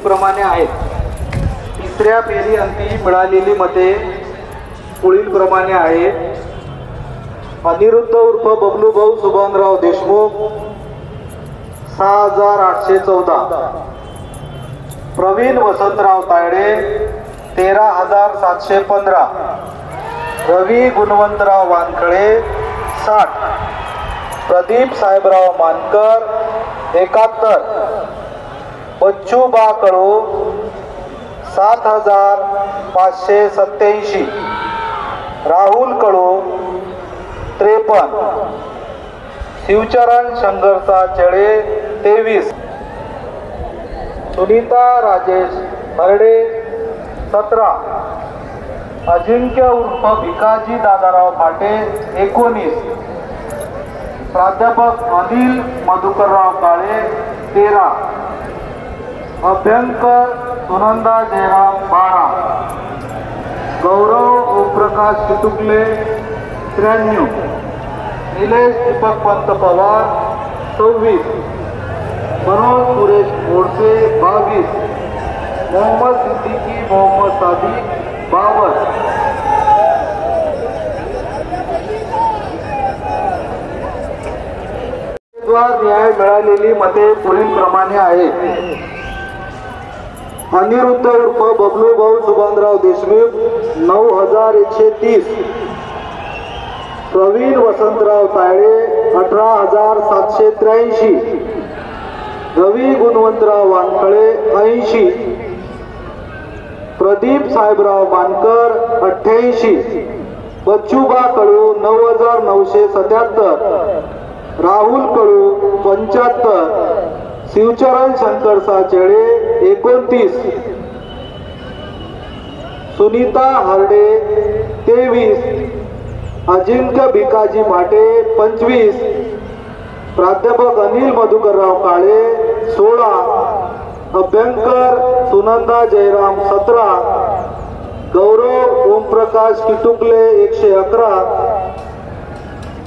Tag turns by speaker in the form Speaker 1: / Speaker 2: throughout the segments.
Speaker 1: पुढीलप्रमाणे आहेत. तिसऱ्या फेरी अंती मिळालेली मते पुढीलप्रमाणे आहेत. अनिरुद्ध उर्फ बबलू भाऊ सुभानराव देशमुख 6814. प्रवीण वसंतराव तायडे 13715. रवी गुणवंतराव वानखळे 60. प्रदीप साहेबराव मानकर 71. बच्चू बा कळू 7587. राहुल कळू 53. शिवचरण संघर्षा चळे 23. सुनीता राजेश हरडे 17. अजिंक्य उर्फ भिकाजी दादाराव फाटे 19. प्राध्यापक अनिल मधुकरराव काळे 13. अभ्यंकर सुनंदा जयराम 12. गौरव ओमप्रकाश चितुकले 93. निलेश दीपक पंत पवार 26. मनोज सुरेश मोडसे 22. मोहम्मद सिद्दीकी मोहम्मद सादिक 52. न्याय मिळालेली मते पुढीलप्रमाणे आहेत. अनिरुद्ध उर्फ बबलू भाऊ सुभानराव देशमुख 9130. प्रवीण वसंतराव तायडे 18783. रवी गुणवंतराव वानखळे 80. प्रदीप साहेबराव मानकर 88. बच्चूबा कळू 9977. राहुल कळू 75. शिवचरण शंकर साचेळे 29. सुनीता हरडे 23. अजिंक्य भिकाजी माटे 25. प्राध्यापक अनिल मधुकरराव काळे 16. अभ्यंकर सुनंदा जयराम 17. गौरव ओमप्रकाश किटुकले 111.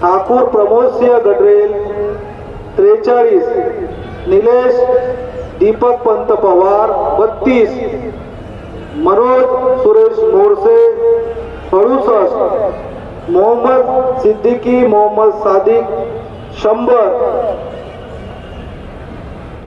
Speaker 1: ठाकूर प्रमोदसिंह गडरेल 43. निलेश दीपक पंत पवार 32. मनोज सुरेश मोडसे 68. मोहम्मद सिद्दीकी मोहम्मद सादिक 100.